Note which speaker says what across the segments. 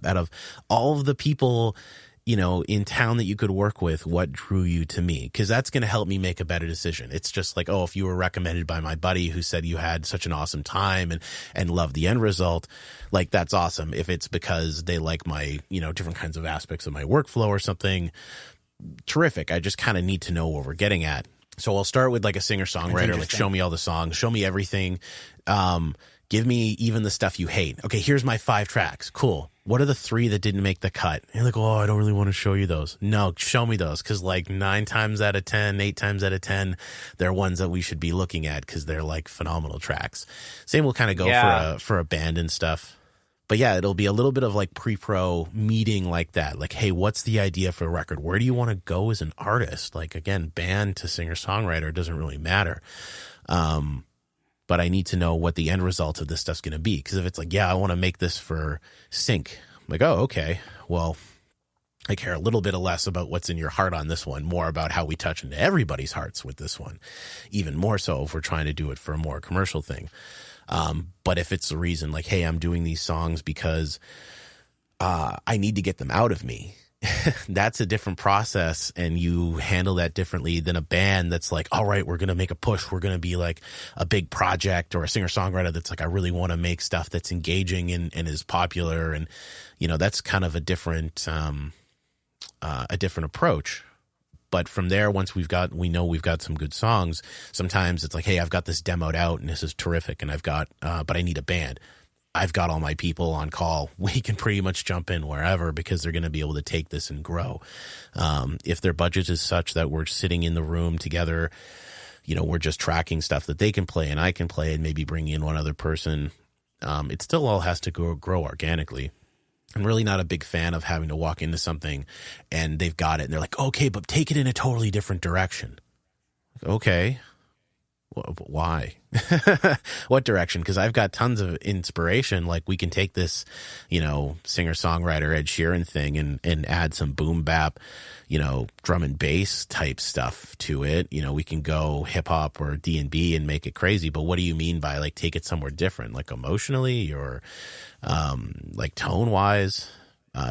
Speaker 1: out of all of the people, you know, in town that you could work with, what drew you to me? Because that's going to help me make a better decision. It's just like, oh, if you were recommended by my buddy who said you had such an awesome time and loved the end result, like, that's awesome. If it's because they like my, you know, different kinds of aspects of my workflow or something, terrific. I just kind of need to know where we're getting at. So I'll start with like a singer-songwriter, like, show me all the songs, show me everything. Give me even the stuff you hate. Okay, here's my 5 tracks. Cool. What are the 3 that didn't make the cut? And you're like, oh, I don't really want to show you those. No, show me those, because like 9 times out of 10, 8 times out of 10, they're ones that we should be looking at because they're like phenomenal tracks. Same will kind of go for a band and stuff. But yeah, it'll be a little bit of like pre-pro meeting like that. Like, hey, what's the idea for a record? Where do you want to go as an artist? Like, again, band to singer-songwriter doesn't really matter. But I need to know what the end result of this stuff's going to be. Because if it's like, yeah, I want to make this for sync, I'm like, oh, okay. Well, I care a little bit less about what's in your heart on this one, more about how we touch into everybody's hearts with this one. Even more so if we're trying to do it for a more commercial thing. But if it's the reason, like, hey, I'm doing these songs because I need to get them out of me, that's a different process, and you handle that differently than a band that's like, all right, we're going to make a push. We're going to be like a big project, or a singer-songwriter that's like, I really want to make stuff that's engaging and is popular. And, you know, that's kind of a different approach. But from there, once we know we've got some good songs, sometimes it's like, hey, I've got this demoed out and this is terrific, and but I need a band. I've got all my people on call. We can pretty much jump in wherever, because they're going to be able to take this and grow. If their budget is such that we're sitting in the room together, you know, we're just tracking stuff that they can play and I can play, and maybe bring in one other person. It still all has to grow organically. I'm really not a big fan of having to walk into something and they've got it and they're like, okay, but take it in a totally different direction. Okay. Why? What direction? Because I've got tons of inspiration. Like, we can take this, you know, singer-songwriter Ed Sheeran thing and add some boom bap, you know, drum and bass type stuff to it. You know, we can go hip hop or D&B and make it crazy. But what do you mean by like take it somewhere different, like emotionally or like tone wise?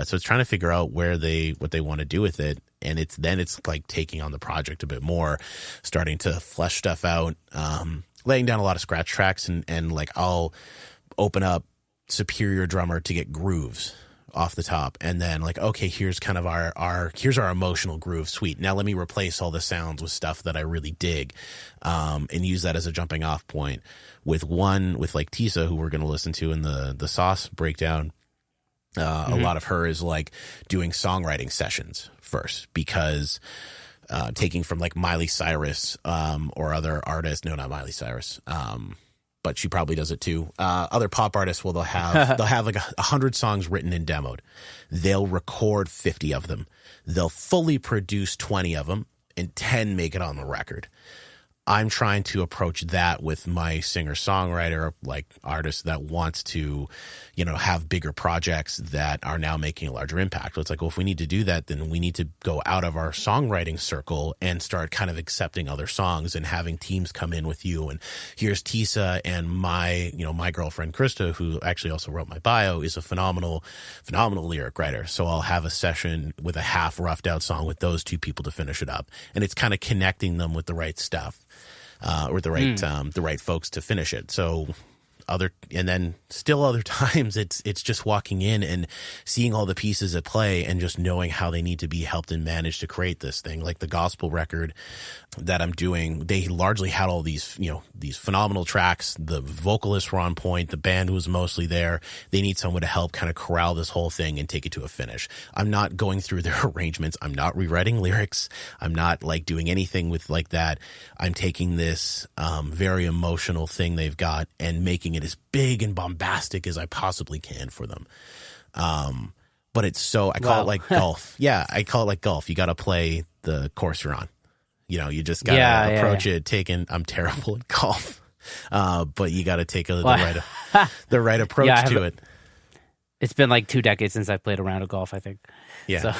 Speaker 1: So it's trying to figure out what they want to do with it. And it's like taking on the project a bit more, starting to flesh stuff out, laying down a lot of scratch tracks, and like, I'll open up Superior Drummer to get grooves off the top. And then like, okay, here's kind of here's our emotional groove. Sweet. Now let me replace all the sounds with stuff that I really dig, and use that as a jumping off point with like Tisa, who we're going to listen to in the Sauce breakdown. A lot of her is like doing songwriting sessions first, because taking from like Miley Cyrus or other artists, no, not Miley Cyrus, but she probably does it too. Other pop artists, they'll have like 100 songs written and demoed. They'll record 50 of them. They'll fully produce 20 of them, and 10 make it on the record. I'm trying to approach that with my singer-songwriter, like artist that wants to, you know, have bigger projects that are now making a larger impact. So it's like, well, if we need to do that, then we need to go out of our songwriting circle and start kind of accepting other songs and having teams come in with you. And here's Tisa, and my girlfriend Krista, who actually also wrote my bio, is a phenomenal lyric writer. So I'll have a session with a half roughed out song with those two people to finish it up. And it's kind of connecting them with the right stuff. Or the right folks to finish it. So then still other times it's just walking in and seeing all the pieces at play and just knowing how they need to be helped and managed to create this thing. Like the gospel record that I'm doing, they largely had all these phenomenal tracks. The vocalists were on point. The band was mostly there. They need someone to help kind of corral this whole thing and take it to a finish. I'm not going through their arrangements. I'm not rewriting lyrics. I'm not like doing anything with like that. I'm taking this very emotional thing they've got and making it as big and bombastic as I possibly can for them. But it's I call it like golf. Yeah, I call it like golf. You got to play the course you're on. You know, you just got to approach it I'm terrible at golf. But you got to take the right approach to it.
Speaker 2: It's been like 2 decades since I've played a round of golf, I think.
Speaker 1: Yeah.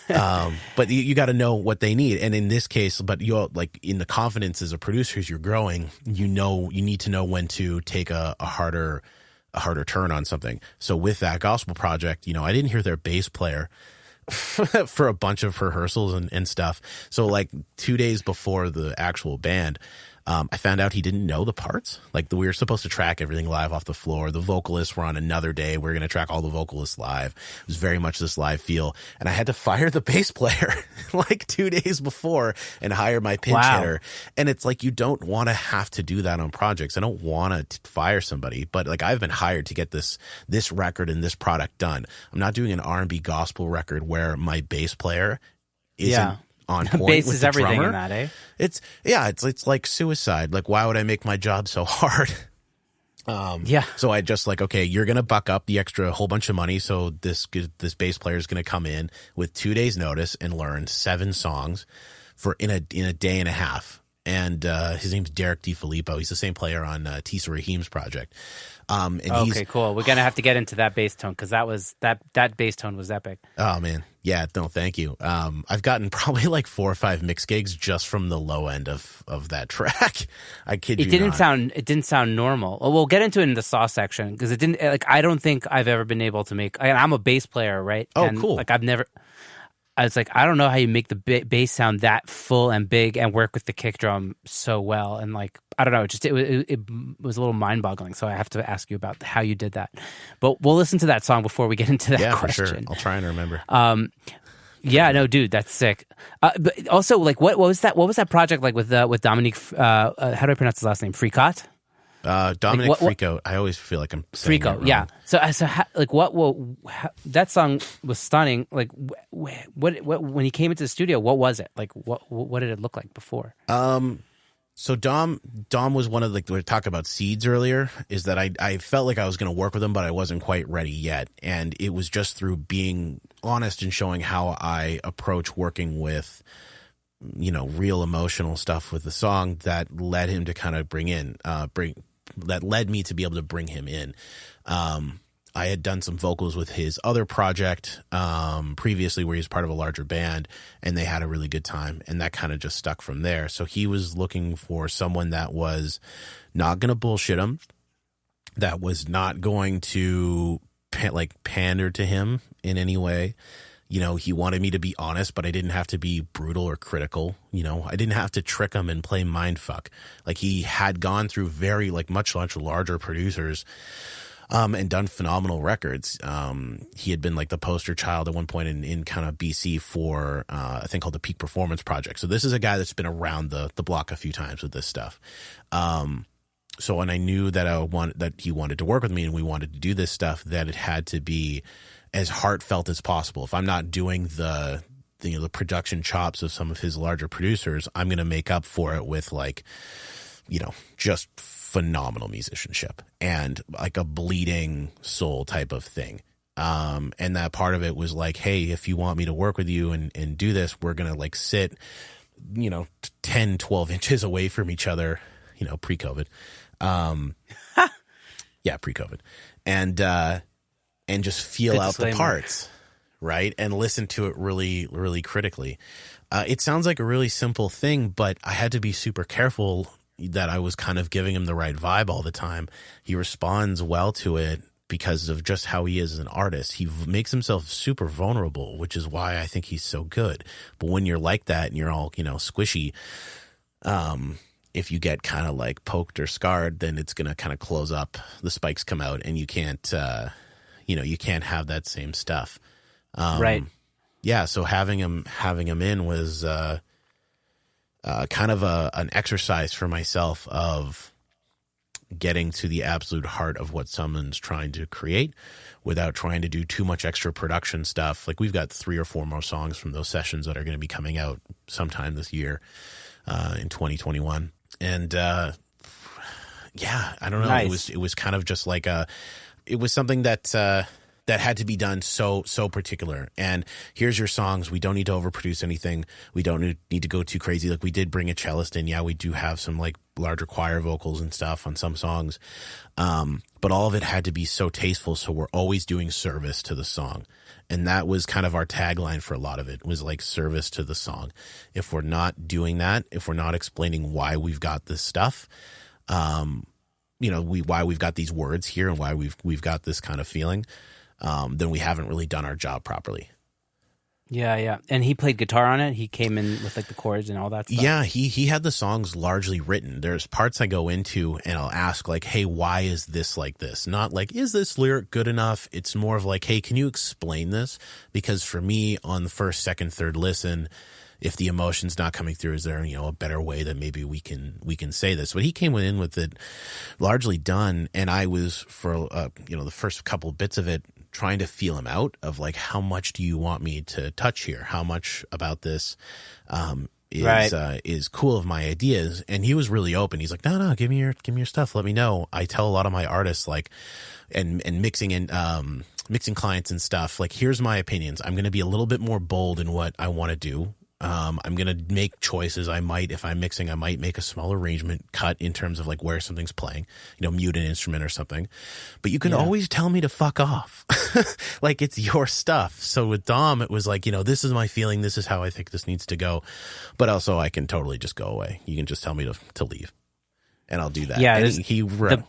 Speaker 1: So. But you got to know what they need. And in this case, but you're like in the confidence as a producer, as you're growing, you need to know when to take a harder a harder turn on something. So with that gospel project, I didn't hear their bass player for a bunch of rehearsals and stuff. So like 2 days before the actual band, I found out he didn't know the parts. Like we were supposed to track everything live off the floor. The vocalists were on another day. We were going to track all the vocalists live. It was very much this live feel. And I had to fire the bass player like 2 days before and hire my pinch hitter. And it's like, you don't want to have to do that on projects. I don't want to fire somebody, but like I've been hired to get this record and this product done. I'm not doing an R&B gospel record where my bass player isn't on point.
Speaker 2: Bass
Speaker 1: with
Speaker 2: is
Speaker 1: the
Speaker 2: everything
Speaker 1: drummer.
Speaker 2: in that, eh?
Speaker 1: It's like suicide. Like, why would I make my job so hard? So I just like, okay, you're gonna buck up the extra whole bunch of money. So this bass player is gonna come in with 2 days notice and learn 7 songs in a day and a half. And his name's Derek DiFilippo. He's the same player on Tisa Rahim's project.
Speaker 2: Okay, cool. We're gonna have to get into that bass tone because that bass tone was epic.
Speaker 1: Oh man, yeah. No, thank you. I've gotten probably like 4 or 5 mix gigs just from the low end of that track. I kid you not.
Speaker 2: It didn't sound normal. Well, we'll get into it in the saw section because it didn't. Like I don't think I've ever been able to make. I'm a bass player, right?
Speaker 1: Oh,
Speaker 2: and,
Speaker 1: cool.
Speaker 2: Like I've never. I was like, I don't know how you make the bass sound that full and big and work with the kick drum so well. And like, I don't know, it was a little mind boggling. So I have to ask you about how you did that. But we'll listen to that song before we get into that question.
Speaker 1: For sure. I'll try and remember.
Speaker 2: Yeah, no, dude, that's sick. But also, like, what was that? What was that project like with Dominique? How do I pronounce his last name? Fricot.
Speaker 1: Dominic Frico. I always feel like I'm saying
Speaker 2: Frico.
Speaker 1: it wrong.
Speaker 2: Yeah. So that song was stunning. Like, what when he came into the studio, what was it like? What did it look like before?
Speaker 1: So Dom was one of the, we were talking about seeds earlier, is that I felt like I was going to work with him, but I wasn't quite ready yet. And it was just through being honest and showing how I approach working with, real emotional stuff with the song that led him to kind of that led me to be able to bring him in. I had done some vocals with his other project previously where he was part of a larger band, and they had a really good time, and that kind of just stuck from there. So he was looking for someone that was not going to bullshit him, that was not going to pander to him in any way. He wanted me to be honest, but I didn't have to be brutal or critical. I didn't have to trick him and play mindfuck. Like, he had gone through very much larger producers and done phenomenal records. He had been like the poster child at one point in kind of BC for a thing called the Peak Performance Project. So this is a guy that's been around the block a few times with this stuff. So when I knew that that he wanted to work with me and we wanted to do this stuff, that it had to be as heartfelt as possible. If I'm not doing the production chops of some of his larger producers, I'm going to make up for it with just phenomenal musicianship and like a bleeding soul type of thing. And that part of it was like, hey, if you want me to work with you and do this, we're going to sit, 10, 12 inches away from each other, pre-COVID. Yeah, pre-COVID. And just feel out the parts, right? And listen to it really, really critically. It sounds like a really simple thing, but I had to be super careful that I was kind of giving him the right vibe all the time. He responds well to it because of just how he is as an artist. He makes himself super vulnerable, which is why I think he's so good. But when you're like that and you're all, squishy, if you get kind of poked or scarred, then it's going to kind of close up. The spikes come out and you can't, you can't have that same stuff.
Speaker 2: Right.
Speaker 1: Yeah. So having him in was, kind of an exercise for myself of getting to the absolute heart of what someone's trying to create without trying to do too much extra production stuff. Like, we've got 3 or 4 more songs from those sessions that are going to be coming out sometime this year, in 2021. And, I don't know.
Speaker 2: Nice.
Speaker 1: It was kind of just it was something that had to be done so particular. And here's your songs. We don't need to overproduce anything. We don't need to go too crazy. Like, we did bring a cellist in. Yeah, we do have some larger choir vocals and stuff on some songs. But all of it had to be so tasteful. So we're always doing service to the song. And that was kind of our tagline for a lot of it, was service to the song. If we're not doing that, if we're not explaining why we've got this stuff, why we've got these words here and why we've got this kind of feeling, then we haven't really done our job properly.
Speaker 2: Yeah. And he played guitar on it. He came in with like the chords and all that stuff.
Speaker 1: Yeah, he had the songs largely written. There's parts I go into and I'll ask like, hey, why is this like this? Not like, is this lyric good enough? It's more of like, hey, can you explain this? Because for me, on the first, second, third listen, if the emotion's not coming through, is there, a better way that maybe we can say this? But he came in with it largely done, and I was for the first couple of bits of it trying to feel him out of like, how much do you want me to touch here? How much about this is cool of my ideas? And he was really open. He's like, no, give me your stuff. Let me know. I tell a lot of my artists like, and mixing clients and stuff, like, here's my opinions. I'm going to be a little bit more bold in what I want to do. I'm going to make choices. If I'm mixing, I might make a small arrangement cut in terms of like where something's playing, mute an instrument or something, but you can always tell me to fuck off. Like, it's your stuff. So with Dom, it was like, this is my feeling. This is how I think this needs to go. But also I can totally just go away. You can just tell me to leave and I'll do that.
Speaker 2: Yeah.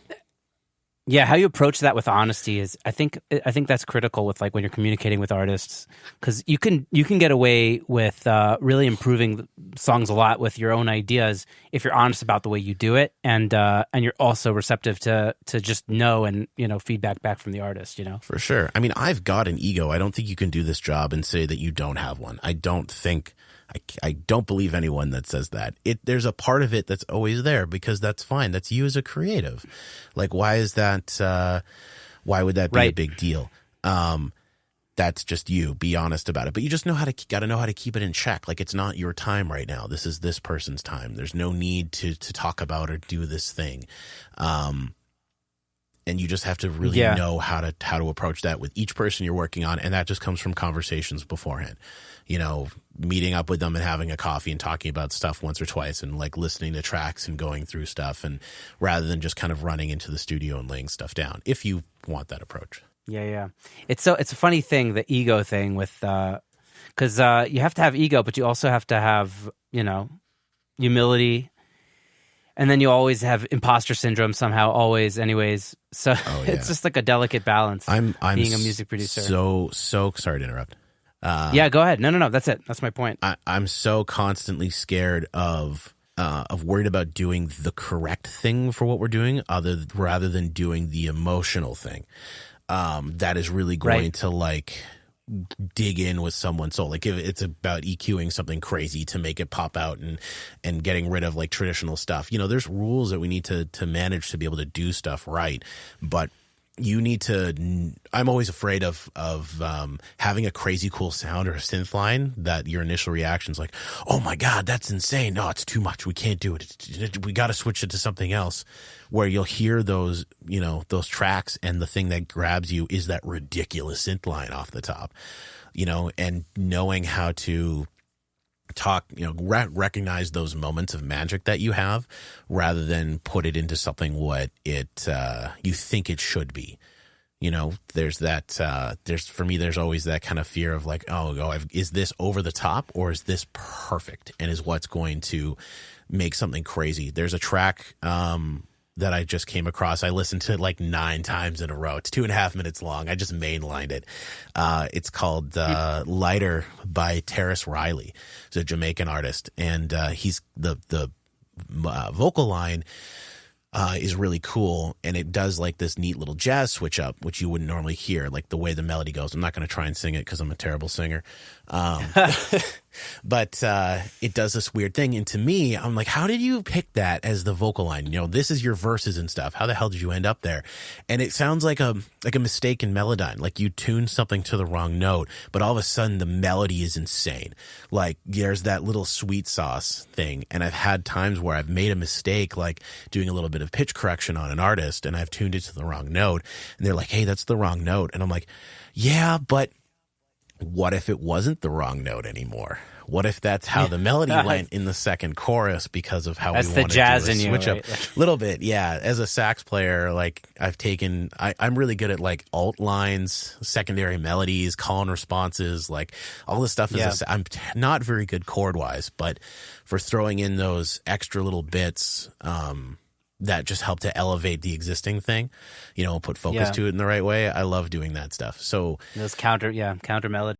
Speaker 2: Yeah, how you approach that with honesty is, I think that's critical with like when you're communicating with artists, because you can get away with really improving songs a lot with your own ideas if you're honest about the way you do it, and you're also receptive to just know and feedback back from the artist.
Speaker 1: For sure. I mean, I've got an ego. I don't think you can do this job and say that you don't have one. I don't believe anyone that says that. There's a part of it that's always there, because that's fine. That's you as a creative. Like, why is that? Why would that be a big deal? That's just you. Be honest about it. But you just gotta know how to keep it in check. Like, it's not your time right now. This is this person's time. There's no need to talk about or do this thing. And you just have to really know how to approach that with each person you're working on. And that just comes from conversations beforehand. Meeting up with them and having a coffee and talking about stuff once or twice, and like listening to tracks and going through stuff, and rather than just kind of running into the studio and laying stuff down, if you want that approach.
Speaker 2: Yeah. It's a funny thing, the ego thing with, because you have to have ego, but you also have to have, humility. And then you always have imposter syndrome somehow, always, anyways. So it's just like a delicate balance.
Speaker 1: I'm
Speaker 2: being a music producer.
Speaker 1: So sorry to interrupt.
Speaker 2: Yeah, go ahead. No. That's it. That's my point.
Speaker 1: I'm so constantly scared of worried about doing the correct thing for what we're doing, rather than doing the emotional thing. That is really going to like dig in with someone's soul. Like, if it's about EQing something crazy to make it pop out and getting rid of like traditional stuff. There's rules that we need to manage to be able to do stuff right, but you need to. I'm always afraid of having a crazy cool sound or a synth line that your initial reaction is like, oh my god, that's insane. No, it's too much. We can't do it. We got to switch it to something else. Where you'll hear those tracks, and the thing that grabs you is that ridiculous synth line off the top. And knowing how to talk, recognize those moments of magic that you have, rather than put it into something what it you think it should be. There's that. For me, there's always that kind of fear of like, is this over the top, or is this perfect, and is what's going to make something crazy? There's a track that I just came across. I listened to it like 9 times in a row. It's 2.5 minutes long. I just mainlined it. It's called Lighter by Terrace Riley. He's a Jamaican artist, and he's the vocal line is really cool, and it does like this neat little jazz switch up, which you wouldn't normally hear, like the way the melody goes. I'm not going to try and sing it because I'm a terrible singer. But it does this weird thing. And to me, I'm like, how did you pick that as the vocal line? This is your verses and stuff. How the hell did you end up there? And it sounds like a mistake in Melodyne. Like, you tuned something to the wrong note, but all of a sudden the melody is insane. Like, there's that little sweet sauce thing. And I've had times where I've made a mistake, like doing a little bit of pitch correction on an artist, and I've tuned it to the wrong note. And they're like, hey, that's the wrong note. And I'm like, yeah, but what if it wasn't the wrong note anymore? What if that's how the melody went in the second chorus because of how we wanted to
Speaker 2: jazz in
Speaker 1: switch
Speaker 2: you,
Speaker 1: up a little bit? Yeah. As a sax player, like I'm really good at like alt lines, secondary melodies, call and responses, like all this stuff. I'm not very good chord wise, but for throwing in those extra little bits, that just help to elevate the existing thing, put focus
Speaker 2: Yeah.
Speaker 1: to it in the right way. I love doing that stuff. So
Speaker 2: Those counter melodies.